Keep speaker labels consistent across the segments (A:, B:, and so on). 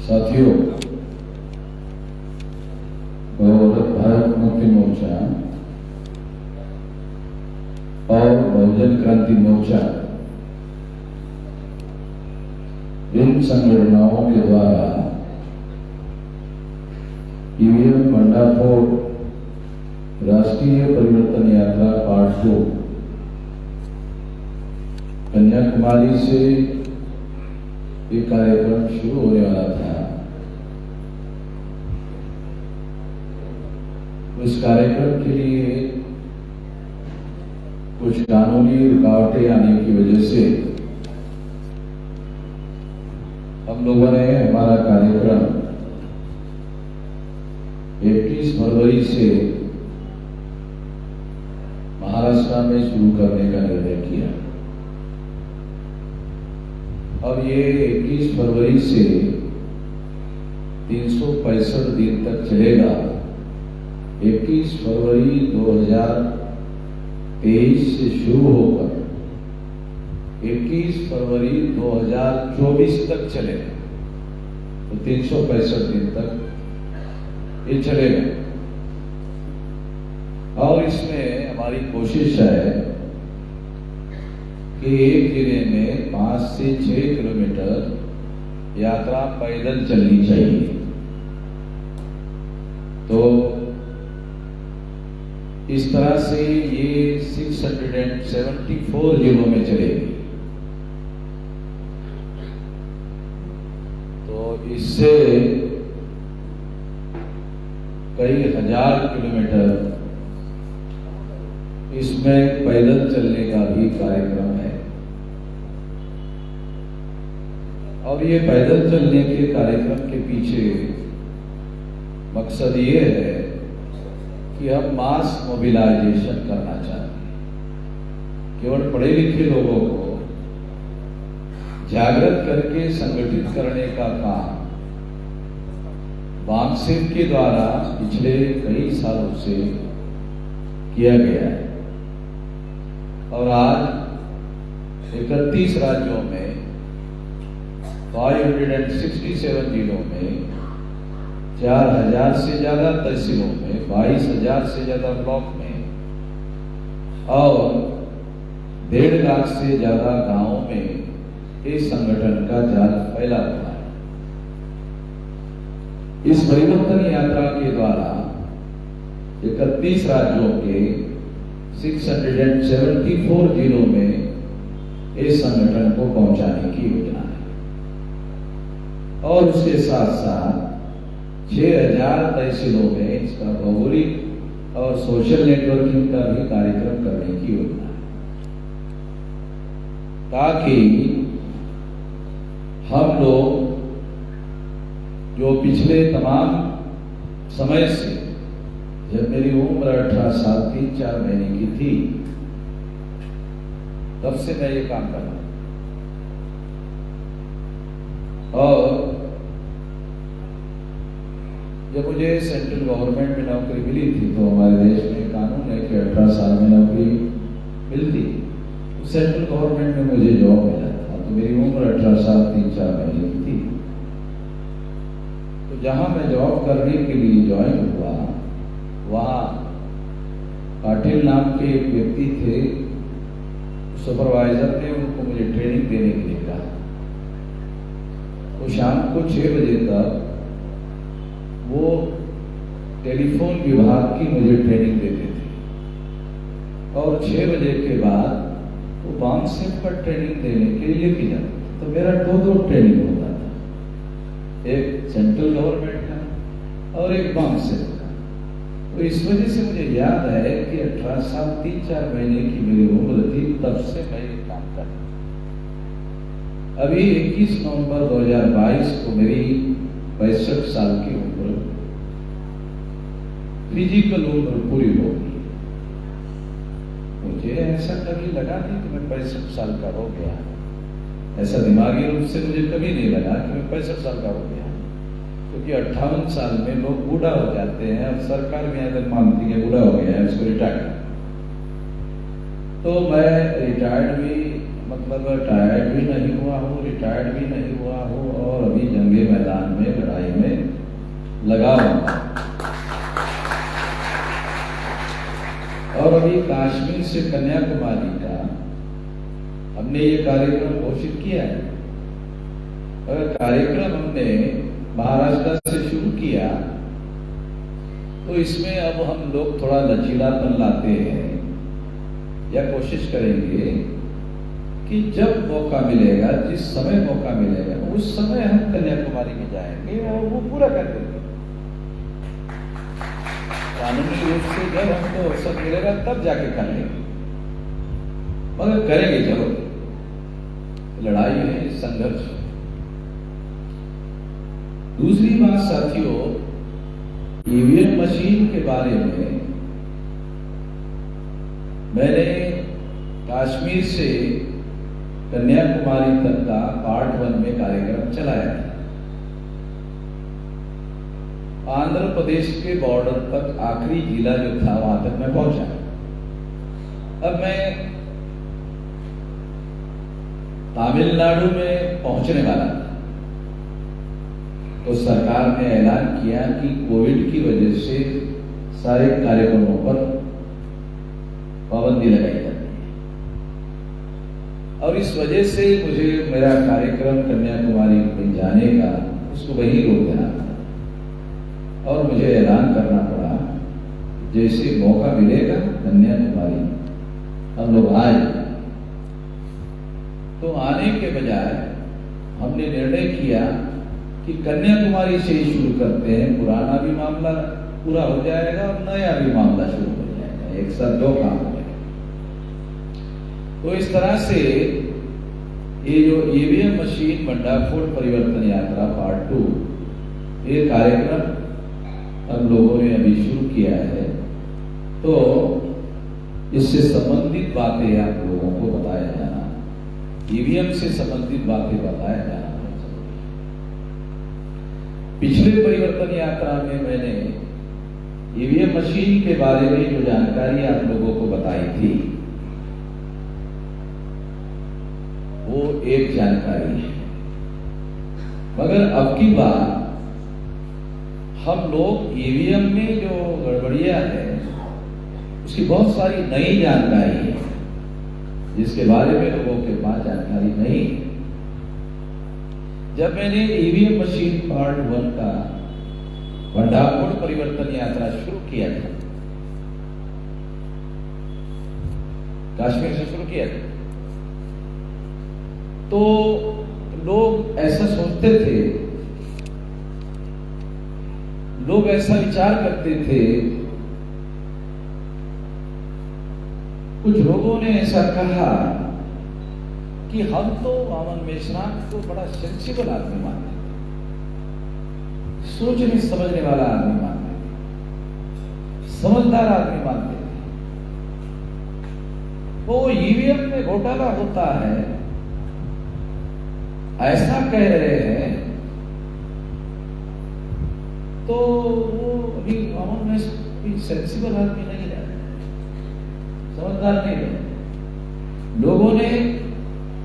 A: साथियों, भारत मुक्ति मोर्चा और बहुजन क्रांति मोर्चा इन संगठनों के द्वारा ईवीएम भंडाफोड़ राष्ट्रीय परिवर्तन यात्रा पार्ट 2 कन्याकुमारी से ये कार्यक्रम शुरू होने वाला था। उस कार्यक्रम के लिए कुछ कानूनी रुकावटें आने की वजह से हम लोगों ने हमारा कार्यक्रम 21 फरवरी से महाराष्ट्र में शुरू करने का निर्णय किया। अब ये 21 फरवरी से 365 दिन तक चलेगा। 21 फरवरी 2023 से शुरू होकर 21 फरवरी 2024 तक चलेगा। तो 365 दिन तक ये चलेगा। और इसमें हमारी कोशिश है कि एक जिले में 5 से 6 किलोमीटर यात्रा पैदल चलनी चाहिए। तो इस तरह से ये 674 जिलों में चलेगी। तो इससे कई हजार किलोमीटर इसमें पैदल चलने का भी कार्यक्रम है। और ये पैदल चलने के कार्यक्रम के पीछे मकसद ये है कि हम मास मोबिलाइजेशन करना चाहते हैं। केवल पढ़े लिखे लोगों को जागृत करके संगठित करने का काम वामसेव के द्वारा पिछले कई सालों से किया गया है। और आज 31 राज्यों में 567 जिलों में 4000 से ज्यादा तहसीलों में 22,000 से ज्यादा ब्लॉक में और 1.5 लाख से ज्यादा गांवों में इस संगठन का जाल फैला हुआ है। इस परिवर्तन यात्रा के द्वारा 31 राज्यों के 674 जिलों में इस संगठन को पहुंचाने की योजना है। और उसके साथ साथ 6000 तहसीलों में इसका भौगोलिक और सोशल नेटवर्किंग का भी कार्यक्रम करने की योजना है, ताकि हम लोग जो पिछले तमाम समय से, जब मेरी उम्र 18 साल 3-4 महीने की थी, तब से मैं ये काम कर रहा हूं। और जब मुझे सेंट्रल गवर्नमेंट में नौकरी मिली थी, तो हमारे देश में कानून है कि 18 साल में नौकरी मिलती। तो सेंट्रल गवर्नमेंट में मुझे जॉब मिला था, तो मेरी उम्र 18 साल 3-4 महीने की थी। तो जहां मैं जॉब करने के लिए ज्वाइन हुआ, वहां पाटिल नाम के एक व्यक्ति थे। सुपरवाइजर ने उनको मुझे ट्रेनिंग देने के लिए कहा। तो शाम को 6 बजे तक वो टेलीफोन विभाग की मुझे ट्रेनिंग देते थे और 6 बजे के बाद वो वामसेव का ट्रेनिंग देने के लिए लेके जाते। तो मेरा 2 ट्रेनिंग होता था, एक सेंट्रल गवर्नमेंट का और एक वामसेव का। तो इस वजह से मुझे याद है कि 18 साल 3-4 महीने की मेरी उम्र थी, तब से मैं ये काम कर रहा हूं। अभी 21 नवंबर 2022 को मेरी 65 साल की उम्र, फिजिकल उम्र पूरी होगी। मुझे ऐसा कभी लगा नहीं कि मैं 65 साल का हो गया। ऐसा दिमागी रूप से मुझे कभी नहीं लगा कि मैं 65 साल का हो गया, क्योंकि 58 साल में लोग बूढ़ा हो जाते हैं और सरकार भी अगर मानती है बूढ़ा हो गया है, उसको रिटायर। तो मैं रिटायर्ड भी, मतलब टायर्ड भी नहीं हुआ हूँ, रिटायर्ड भी नहीं हुआ हूँ और अभी जंगे मैदान में लड़ाई में लगा हुआ। और अभी कश्मीर से कन्याकुमारी का हमने ये कार्यक्रम घोषित किया है। अगर कार्यक्रम हमने महाराष्ट्र से शुरू किया तो इसमें अब हम लोग थोड़ा लचीलापन लाते हैं या कोशिश करेंगे कि जब मौका मिलेगा, जिस समय मौका मिलेगा उस समय हम कन्याकुमारी में जाएंगे और वो पूरा कर देंगे। कानूनी रूप से जब हमको अवसर मिलेगा तब जाके कर लेंगे, मगर करेंगे जरूर। लड़ाई है, संघर्ष है। दूसरी बात साथियों, ईवीएम मशीन के बारे में मैंने कश्मीर से कन्याकुमारी तक का पार्ट 1 में कार्यक्रम चलाया था। आंध्र प्रदेश के बॉर्डर तक आखिरी जिला जो था वहां तक मैं पहुंचा। अब मैं तमिलनाडु में पहुंचने वाला था तो सरकार ने ऐलान किया कि कोविड की वजह से सारे कार्यक्रमों पर पाबंदी लगाई जाती है और इस वजह से मुझे मेरा कार्यक्रम कन्याकुमारी में जाने का उसको वहीं रोक देना पड़ा और मुझे ऐलान करना पड़ा जैसे मौका मिलेगा कन्याकुमारी हम लोग आए। तो आने के बजाय हमने निर्णय किया कि कन्याकुमारी से ही शुरू करते हैं। पुराना भी मामला पूरा हो जाएगा और नया भी मामला शुरू हो जाएगा, एक साथ दो काम हो जाएगा। तो इस तरह से ये जो ईवीएम मशीन भंडारफोड़ परिवर्तन यात्रा पार्ट 2 ये कार्यक्रम हम लोगों ने अभी शुरू किया है। तो इससे संबंधित बातें आप लोगों को बताया जाना, ईवीएम से संबंधित बातें बताया जाना। पिछले परिवर्तन यात्रा में मैंने ईवीएम मशीन के बारे में जो जानकारी आप लोगों को बताई थी वो एक जानकारी है, मगर अब की बार हम लोग ईवीएम में जो गड़बड़ियां है उसकी बहुत सारी नई जानकारी है जिसके बारे में लोगों के पास जानकारी नहीं है। जब मैंने ईवीएम मशीन पार्ट 1 का भंडारफोड़ परिवर्तन यात्रा शुरू किया था, कश्मीर से शुरू किया था, तो लोग ऐसा सोचते थे, लोग ऐसा विचार करते थे, कुछ लोगों ने ऐसा कहा कि हम तो अमन मेश्राम को बड़ा सेंसिबल आदमी मानते थे, सोचने समझने वाला आदमी मानते थे, समझदार आदमी मानते थे। वो ईवीएम में घोटाला होता है ऐसा कह रहे हैं तो वो अभी अमन में सेंसिबल आदमी नहीं रहा, समझदार नहीं रहे। लोगों ने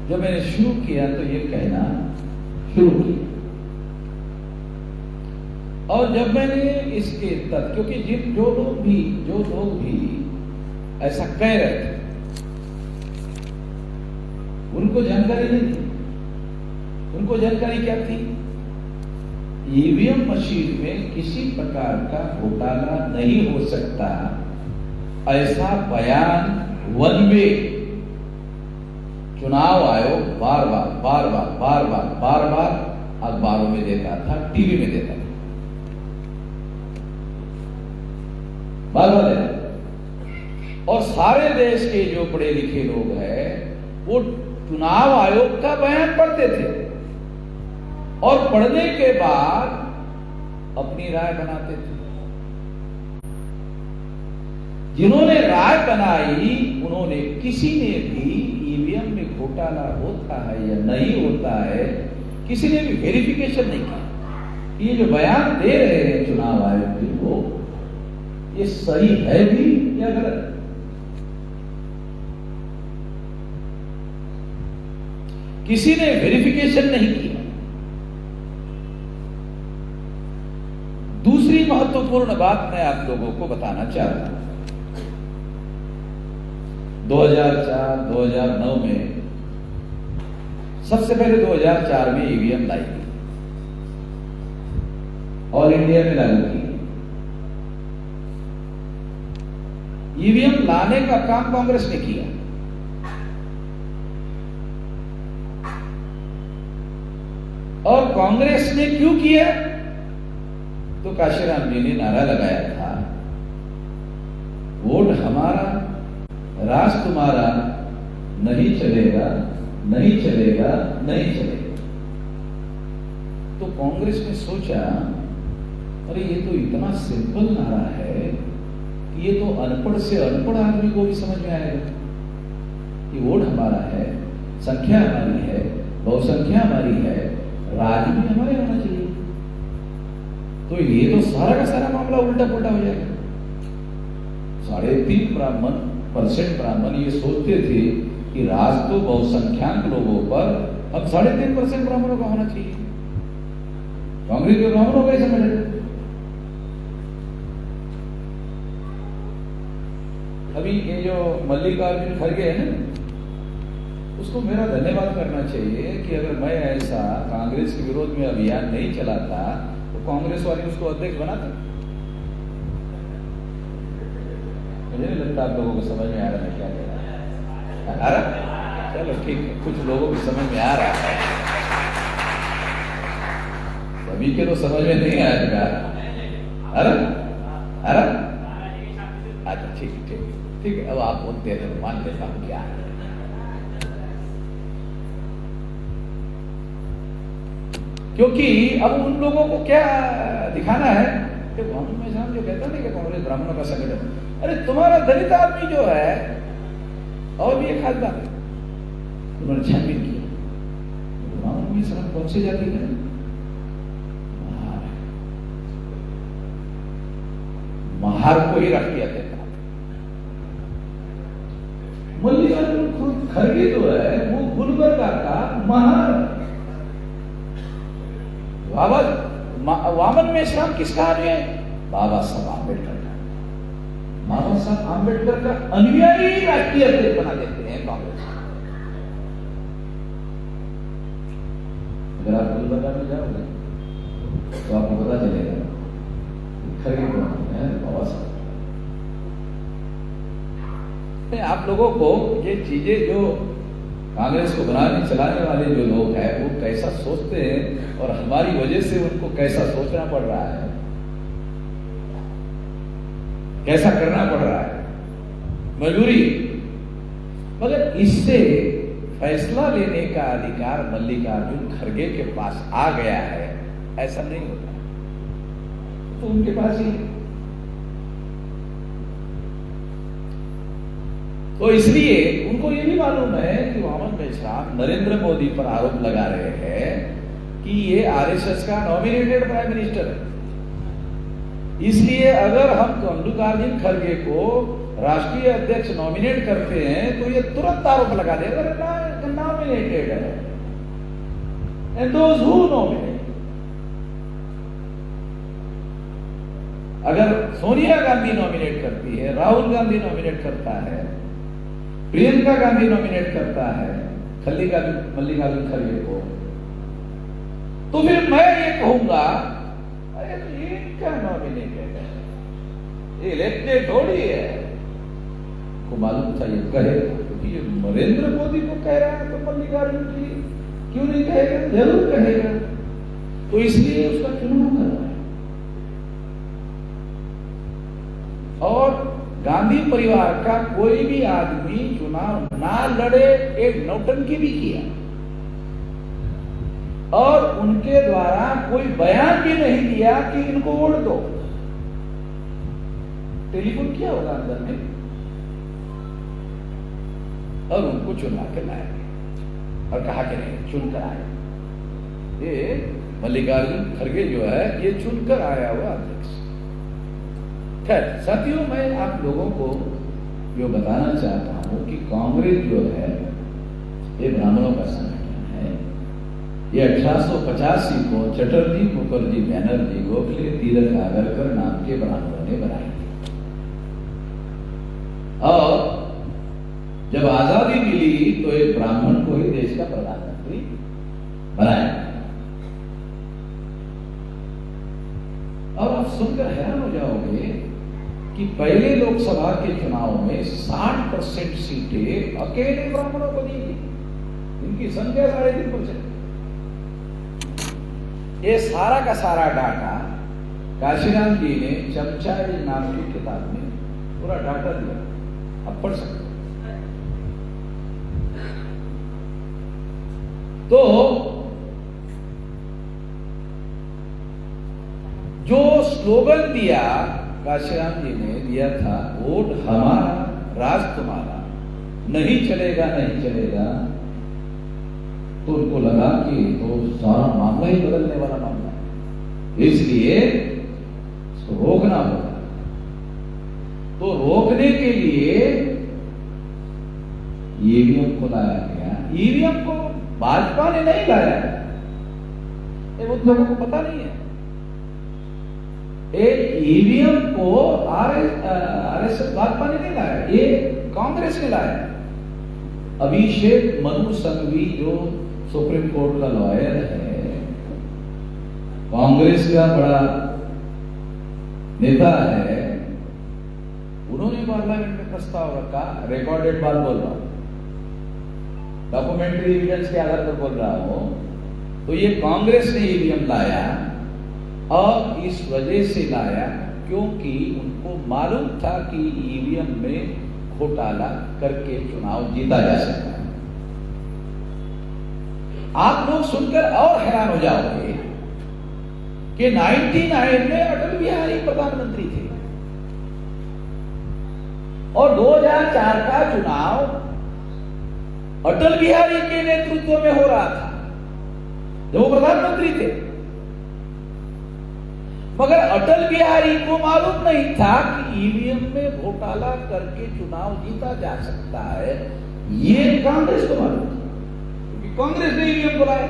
A: जब मैंने शुरू किया तो ये कहना शुरू किया और जब मैंने इसके तथ्य, क्योंकि जो लोग भी ऐसा कह रहे थे उनको जानकारी नहीं थी। उनको जानकारी क्या थी? ईवीएम मशीन में किसी प्रकार का घोटाला नहीं हो सकता ऐसा बयान वन वे चुनाव आयोग बार बार अखबारों में देता था, टीवी में देता था, बार देता। और सारे देश के जो पढ़े लिखे लोग हैं वो चुनाव आयोग का बयान पढ़ते थे और पढ़ने के बाद अपनी राय बनाते थे। जिन्होंने राय बनाई उन्होंने, किसी ने भी ईवीएम में घोटाला होता है या नहीं होता है किसी ने भी वेरिफिकेशन नहीं किया। ये जो बयान दे रहे हैं चुनाव आयोग के लोग, ये सही है भी या गलत? किसी ने वेरिफिकेशन नहीं किया। दूसरी महत्वपूर्ण बात मैं आप लोगों को बताना चाहता हूं। 2004-2009 में, सबसे पहले 2004 में ईवीएम लाई गई, ऑल इंडिया में लागू की। ईवीएम लाने का काम कांग्रेस ने किया। और कांग्रेस ने क्यों किया? तो काशीराम जी ने नारा लगाया था, वोट हमारा, राज तुम्हारा, नहीं चलेगा, नहीं चलेगा, नहीं चलेगा। तो कांग्रेस ने सोचा, अरे ये तो इतना सिंपल नारा है कि ये तो अनपढ़ से अनपढ़ आदमी को भी समझ में आएगा कि वोट हमारा है, संख्या हमारी है, बहुसंख्या हमारी है, राज भी हमारे होना चाहिए। तो ये तो सारा का सारा मामला उल्टा पुल्टा हो जाएगा। 3.5% ब्राह्मण ये सोचते थे कि राज तो बहुसंख्याक लोगों पर, अब 3.5% ब्राह्मणों का होना चाहिए। कांग्रेस के ब्राह्मणों को ऐसा मिलेगा। अभी ये जो मल्लिकार्जुन खड़गे है ना, उसको मेरा धन्यवाद करना चाहिए कि अगर मैं ऐसा कांग्रेस के विरोध में अभियान नहीं चलाता तो कांग्रेस वाले उसको अध्यक्ष बनाते। मुझे नहीं लगता आप लोगों को समझ में आ रहा है क्या कह रहा है। आ रहा? चलो ठीक है, कुछ लोगों को समझ में आ रहा है, सभी के तो समझ में नहीं आएगा। अरे अच्छा ठीक है, अब आप बोलते हैं तो मान लेता हूं क्या है। क्योंकि अब उन लोगों को क्या दिखाना है कि मोहम्मद मेहसान जो कहता नहीं कि कांग्रेस ब्राह्मणों का संगठन, अरे तुम्हारा दलित आदमी जो है, और भी एक खास बात है, उन्होंने छानबीन किया, मोहम्मद मेहसान कौन से जाति का? महार को ही रख दिया था। मल्लिकार्जुन खुद खड़गे जो है वो गुलबर्गा का महार। वामन मेश्राम किसका आदमी है? बाबा साहब आम्बेडकर का। बाबा साहब आम्बेडकर का अनुयायी राष्ट्रीय अध्यक्ष बना देते हैं कांग्रेस। अगर आप गुलबर्गा में जाओगे तो आपको पता चलेगा खड़गे कौन है। बाबा साहब। आप लोगों को ये चीजें जो कांग्रेस को बनाने चलाने वाले जो लोग हैं वो कैसा सोचते हैं और हमारी वजह से उनको कैसा सोचना पड़ रहा है, कैसा करना पड़ रहा है, मजबूरी। मगर इससे फैसला लेने का अधिकार मल्लिकार्जुन खड़गे के पास आ गया है, ऐसा नहीं होता तो उनके पास ही। तो इसलिए उनको ये भी मालूम है कि मोहम्मद मेश्राम नरेंद्र मोदी पर आरोप लगा रहे हैं कि ये आरएसएस का नॉमिनेटेड प्राइम मिनिस्टर है। इसलिए अगर हम मल्लिकार्जुन खड़गे को राष्ट्रीय अध्यक्ष नॉमिनेट करते हैं तो ये तुरंत आरोप लगा देगा नॉमिनेटेड है। एंड दोज हु नॉमिनेट, अगर सोनिया गांधी नॉमिनेट करती है, राहुल गांधी नॉमिनेट करता है, प्रियंका गांधी नॉमिनेट करता है मल्लिकार्जुन खड़गे को, तो फिर मैं ये कहूंगा अरे तो ये क्या नॉमिनेटेड है, ये इलेक्टेड थोड़ी है। को मालूम था ये कहे, क्योंकि ये नरेंद्र मोदी को कह रहा है तो मल्लिकार्जुन जी क्यों नहीं कहेगा? जरूर कहेगा। तो इसलिए उसका चुनाव करना है। और गांधी परिवार का कोई भी आदमी चुनाव ना लड़े, एक नौटंकी भी किया और उनके द्वारा कोई बयान भी नहीं दिया कि इनको वोट दो। टेलीफोन किया होगा अंदर में और उनको चुना के लाए और कहा कि नहीं चुनकर आए। ये मल्लिकार्जुन खड़गे जो है ये चुनकर आया हुआ अध्यक्ष। खैर साथियों, मैं आप लोगों को जो बताना चाहता हूं कि कांग्रेस जो है ये ब्राह्मणों का संगठन है, ये 1885 को चटर्जी, मुखर्जी, बैनर्जी, गोखले, तीरथ आगरकर नाम के ब्राह्मणों ने बनाई थी। और जब आजादी मिली तो एक ब्राह्मण को ही देश का प्रधानमंत्री बनाया। और आप सुनकर हैरान हो जाओगे कि पहले लोकसभा के चुनाव में 60% सीटें अकेले ब्राह्मणों को दी गई। इनकी संख्या 3.5%। ये सारा का सारा डाटा काशीराम जी ने चमचाई नाम की किताब में पूरा डाटा दिया, आप पढ़ सकते हो। तो जो स्लोगन दिया काशीराम जी ने दिया था, वोट हमारा राज तुम्हारा, नहीं चलेगा नहीं चलेगा, तो उनको लगा कि तो सारा मामला ही बदलने वाला मामला है, इसलिए इसको रोकना होगा। तो रोकने के लिए ईवीएम को लाया गया। ईवीएम को भाजपा ने नहीं लाया, ये वो लोगों को पता नहीं है। ईवीएम को आरएसएस भाजपा ने नहीं लाया, ये कांग्रेस ने लाया। अभिषेक मनु संघवी जो सुप्रीम कोर्ट का लॉयर है, कांग्रेस का बड़ा नेता है, उन्होंने पार्लियामेंट में प्रस्ताव रखा। रिकॉर्डेड बात बोल रहा हूं, डॉक्यूमेंट्री एविडेंस के आधार पर बोल रहा हूं। तो ये कांग्रेस ने ईवीएम लाया, और इस वजह से लाया क्योंकि उनको मालूम था कि ईवीएम में घोटाला करके चुनाव जीता जा सकता है। आप लोग सुनकर और हैरान हो जाओगे कि 99 में अटल बिहारी प्रधानमंत्री थे और 2004 का चुनाव अटल बिहारी के नेतृत्व में हो रहा था जब वो प्रधानमंत्री थे। मगर अटल बिहारी को मालूम नहीं था कि ईवीएम में घोटाला करके चुनाव जीता जा सकता है। ये कांग्रेस को मालूम था, क्योंकि कांग्रेस ने ईवीएम को लाया।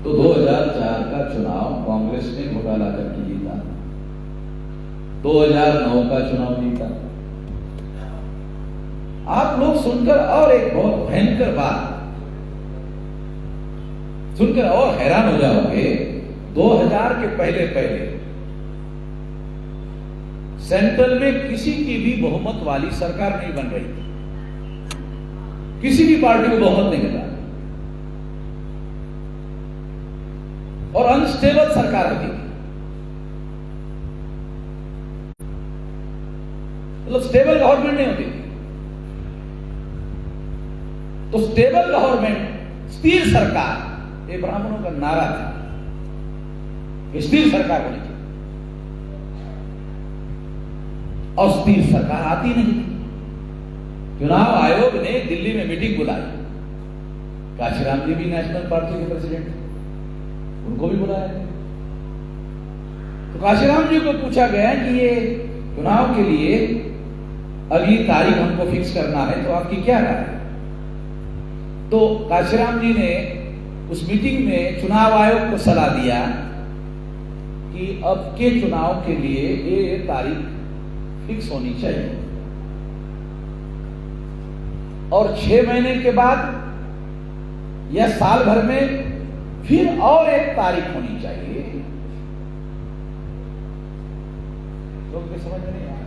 A: तो 2004 का चुनाव कांग्रेस ने घोटाला करके जीता, 2009 का चुनाव जीता। आप लोग सुनकर और एक बहुत भयंकर बात सुनकर और हैरान हो जाओगे। 2000 के पहले सेंट्रल में किसी की भी बहुमत वाली सरकार नहीं बन रही थी, किसी भी पार्टी को बहुमत नहीं मिला, और अनस्टेबल सरकार होती थी। मतलब स्टेबल गवर्नमेंट नहीं होती थी। तो स्टेबल गवर्नमेंट, स्थिर सरकार, ये ब्राह्मणों का नारा था, स्थिर सरकार होनी चाहिए, और स्थिर सरकार आती नहीं थी। चुनाव आयोग ने दिल्ली में मीटिंग बुलाई, काशीराम जी भी नेशनल पार्टी के प्रेसिडेंट थे, उनको भी बुलाया। तो काशीराम जी को पूछा गया कि ये चुनाव के लिए अगली तारीख हमको फिक्स करना है, तो आपकी क्या राय है? तो काशीराम जी ने उस मीटिंग में चुनाव आयोग को सलाह दिया कि अब के चुनाव के लिए ये तारीख फिक्स होनी चाहिए, और 6 महीने के बाद या साल भर में फिर और एक तारीख होनी चाहिए। लोग भी समझ नहीं आया,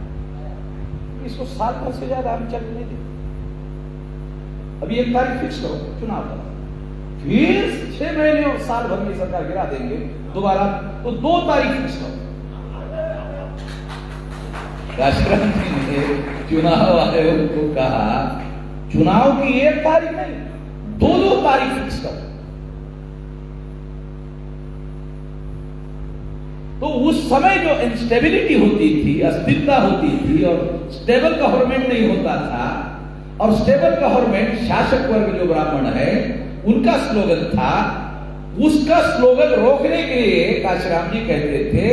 A: इसको साल भर से ज्यादा हम चल नहीं देते। अभी एक तारीख फिक्स करो चुनाव का, फिर 6 महीने और साल भर में सरकार गिरा देंगे दोबारा, तो 2 तारीख फिक्स करो। राष्ट्रपति ने चुनाव आयोग को कहा चुनाव की 1 तारीख नहीं, 2 तारीख फिक्स करो। तो उस समय जो इंस्टेबिलिटी होती थी, अस्थिरता होती थी, और स्टेबल गवर्नमेंट नहीं होता था, और स्टेबल गवर्नमेंट शासक वर्ग जो ब्राह्मण है उनका स्लोगन था, उसका स्लोगन रोकने के लिए काशीराम जी कहते थे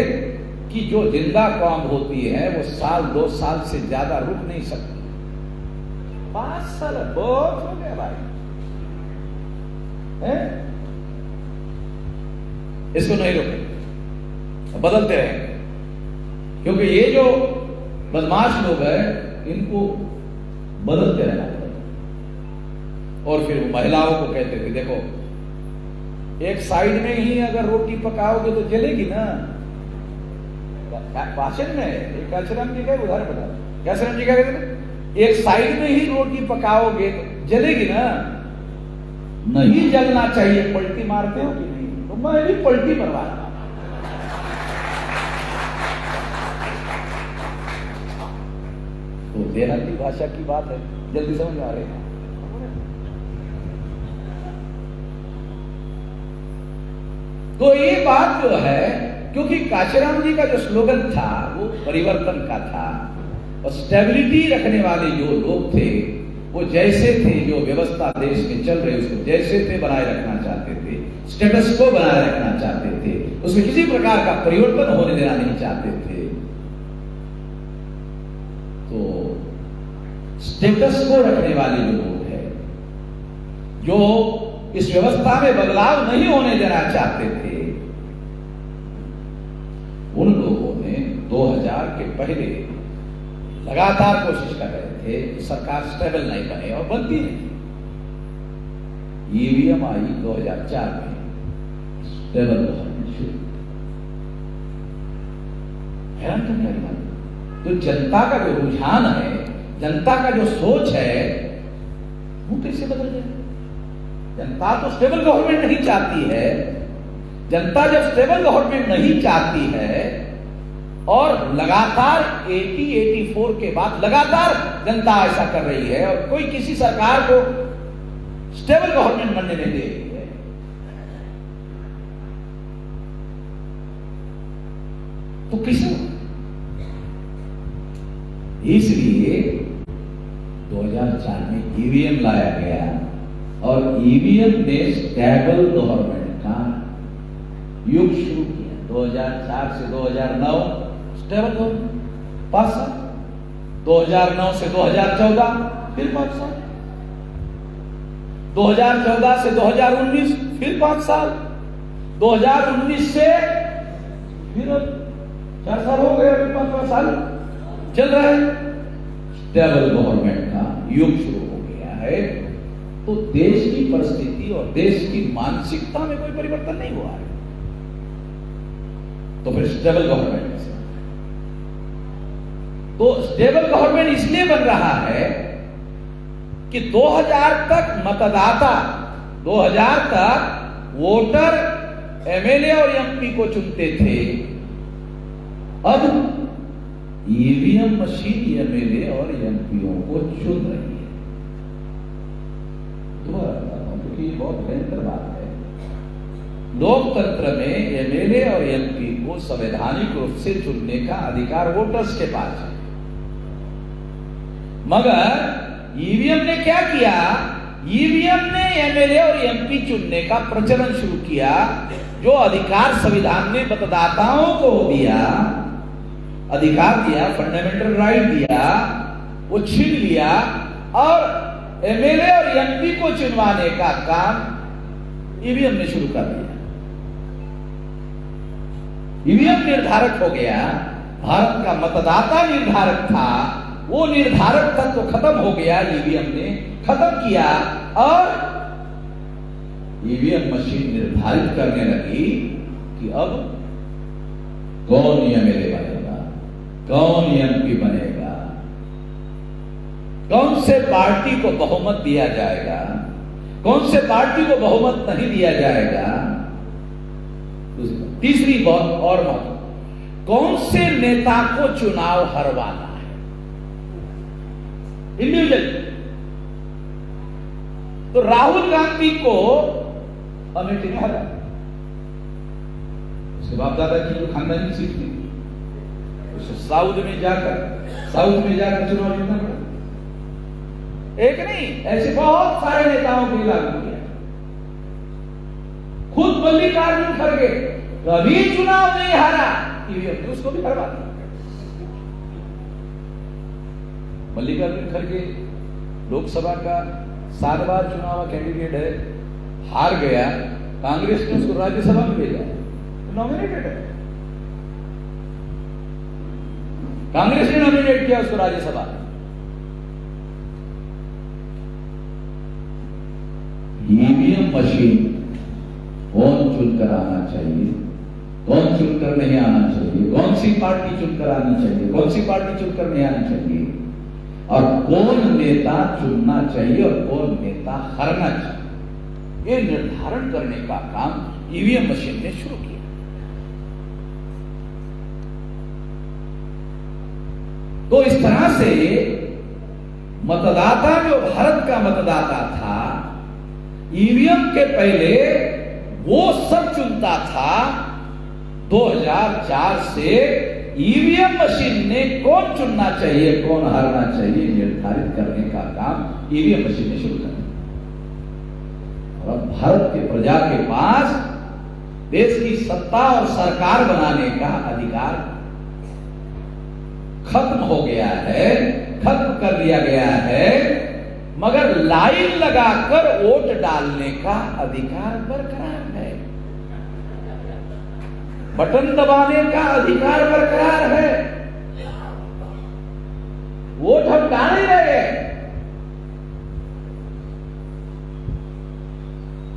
A: कि जो जिंदा कौम होती है वो 1-2 साल से ज्यादा रुक नहीं सकती। 5 साल बहुत हो गया भाई है? इसको नहीं रोके, बदलते रहेंगे, क्योंकि ये जो बदमाश लोग हैं इनको बदलते रहना पड़ेगा। और फिर वो महिलाओं को कहते थे देखो एक साइड में ही अगर रोटी पकाओगे तो जलेगी ना। भाषण में एक काशीराम जी का उदाहरण बता, काशीराम जी क्या कहते थे, एक साइड में ही रोटी पकाओगे तो जलेगी ना, नहीं जलना चाहिए। पलटी मारते हो कि नहीं? तो मैं भी पलटी मरवा रहा हूं। तो देहाती भाषा की बात है, जल्दी समझ आ रही है। तो ये बात जो है, क्योंकि काशीराम जी का जो स्लोगन था वो परिवर्तन का था, और स्टेबिलिटी रखने वाले जो लोग थे वो जैसे थे, जो व्यवस्था देश में चल रही उसको जैसे थे बनाए रखना चाहते थे, स्टेटस को बनाए रखना चाहते थे, उसमें किसी प्रकार का परिवर्तन होने देना नहीं चाहते थे। तो स्टेटस को रखने वाले जो लोग हैं, जो इस व्यवस्था में बदलाव नहीं होने देना चाहते थे, उन लोगों ने 2000 के पहले लगातार कोशिश कर रहे थे कि सरकार स्टेबल नहीं बने, और बनती नहीं। ईवीएम आई 2004 में, स्टेबल गवर्नमेंट शुरू। हैरान करने वाली बात, तो जनता का जो रुझान है, जनता का जो सोच है, वो कैसे बदल जाए? जनता तो स्टेबल गवर्नमेंट नहीं चाहती है। जनता जब स्टेबल गवर्नमेंट नहीं चाहती है और लगातार 84 के बाद लगातार जनता ऐसा कर रही है, और कोई किसी सरकार को स्टेबल गवर्नमेंट बनने नहीं दे रही है, तो किसे? इसलिए 2004 में ईवीएम लाया गया, और ईवीएम ने स्टेबल गवर्नमेंट का युग शुरू किया। 2004 से 2009 स्टेबल गवर्नमेंट 5 साल, 2009 से 2014 फिर 5 साल, 2014 से 2019 फिर 5 साल, 2019 से फिर 4 साल हो गए, अभी 5वां साल चल रहा है। स्टेबल गवर्नमेंट का युग शुरू हो गया है। तो देश की परिस्थिति और देश की मानसिकता में कोई परिवर्तन नहीं हुआ है, तो फिर स्टेबल गवर्नमेंट, तो स्टेबल गवर्नमेंट इसलिए बन रहा है कि 2000 तक मतदाता, 2000 तक वोटर एमएलए और एमपी को चुनते थे। अब ईवीएम मशीन एमएलए और एमपीओ को चुन रही है। क्योंकि ये बहुत भयंकर बात है। लोकतंत्र में एमएलए और एमपी को संवैधानिक रूप से चुनने का अधिकार वोटर्स के पास है, मगर ईवीएम ने क्या किया? ईवीएम ने एमएलए और एमपी चुनने का प्रचलन शुरू किया। जो अधिकार संविधान में मतदाताओं को दिया, अधिकार दिया, फंडामेंटल राइट दिया, वो छीन लिया, और एमएलए और एमपी को चुनवाने का काम ईवीएम ने शुरू कर दिया। ईवीएम निर्धारक हो गया, भारत का मतदाता निर्धारक था, वो निर्धारक तत्व तो खत्म हो गया, ईवीएम ने खत्म किया, और ईवीएम मशीन निर्धारित करने लगी कि अब कौन एमएलए बनेगा, कौन एमपी बनेगा, कौन से पार्टी को बहुमत दिया जाएगा, कौन से पार्टी को बहुमत नहीं दिया जाएगा। तीसरी बात और बात, कौन से नेता को चुनाव हरवाना है, इंडिविजुअल। तो राहुल गांधी को अमेठी में हरा, उसके बाप दादा की जो खानदानी सीट थी, उसे साउथ में जाकर चुनाव जीतना पड़ा। एक नहीं, ऐसे बहुत सारे नेताओं को लागू किया। खुद मल्लिकार्जुन खड़गे कभी चुनाव नहीं हारा, ईवीएम ने उसको भी हरवा दिया। मल्लिकार्जुन खड़गे लोकसभा का 7 बार चुनाव कैंडिडेट है, हार गया, कांग्रेस ने उसको राज्यसभा में भेजा, नॉमिनेटेड है, कांग्रेस ने नॉमिनेट किया उसको राज्यसभा। ईवीएम मशीन कौन चुनकर आना चाहिए, कौन चुनकर नहीं आना चाहिए, कौन सी पार्टी चुनकर आनी चाहिए, कौन सी पार्टी चुनकर नहीं आनी चाहिए, और कौन नेता चुनना चाहिए और कौन नेता हारना चाहिए, ये निर्धारण करने का काम ईवीएम मशीन ने शुरू किया। तो इस तरह से मतदाता जो भारत का मतदाता था, ईवीएम के पहले वो सब चुनता था। 2004 से ईवीएम मशीन ने कौन चुनना चाहिए, कौन हारना चाहिए, निर्धारित करने का काम ईवीएम मशीन ने शुरू कर दिया। और भारत के प्रजा के पास देश की सत्ता और सरकार बनाने का अधिकार खत्म हो गया है, खत्म कर दिया गया है, मगर लाइन लगाकर वोट डालने का अधिकार बरकरार है, बटन दबाने का अधिकार बरकरार है। वोट हम डाल ही रहे हैं,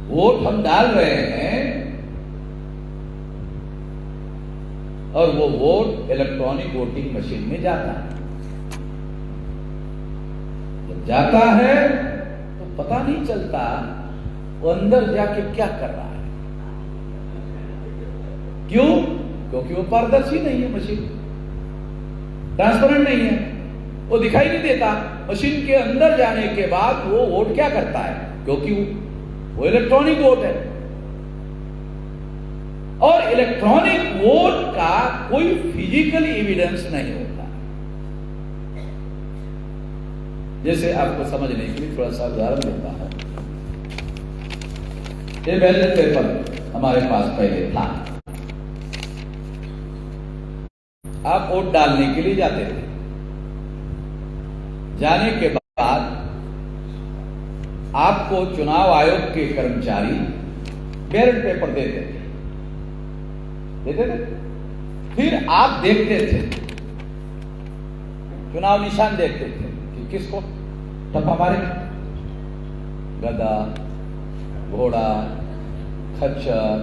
A: वोट हम डाल रहे हैं, और वो वोट इलेक्ट्रॉनिक वोटिंग मशीन में जाता है। जब जाता है तो पता नहीं चलता वो अंदर जाके क्या कर रहा है। क्यों? क्योंकि वो पारदर्शी नहीं है, मशीन ट्रांसपेरेंट नहीं है, वो दिखाई नहीं देता। मशीन के अंदर जाने के बाद वो वोट क्या करता है, क्योंकि वो इलेक्ट्रॉनिक वोट है, और इलेक्ट्रॉनिक वोट का कोई फिजिकल एविडेंस नहीं होता। जैसे आपको समझने के लिए थोड़ा सा उदाहरण देता हूं। ये बैलेट पेपर हमारे पास पहले था, आप वोट डालने के लिए जाते थे, जाने के बाद आपको चुनाव आयोग के कर्मचारी बैलेट पेपर देते थे, फिर आप देखते थे, चुनाव निशान देखते थे कि किसको टप्पा मारे, गधा, घोड़ा, खच्चर,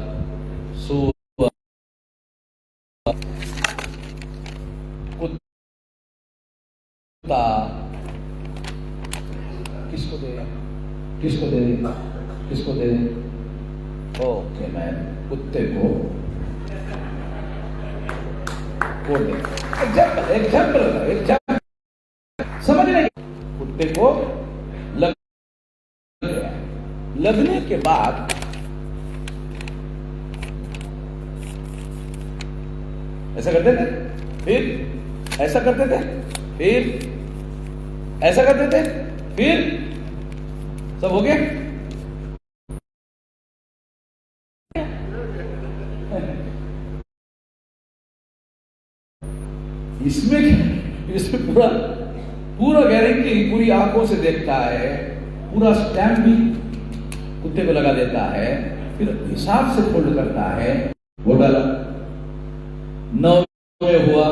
A: सूअर, कुत्ता, किसको दे, किसको दे, किसको दे। ओके, मैं कुत्ते को वोट दे। एग्जाम्पल समझ नहीं, कुत्ते को लगने के बाद ऐसा करते थे, फिर ऐसा करते थे, फिर ऐसा करते थे, फिर सब हो गया। इसमें पूरा गारंटी, पूरी आंखों से देखता है, पूरा स्टैम्प भी कुत्ते को लगा देता है, फिर हिसाब से फोल्ड करता है, वो डाला 9 में हुआ,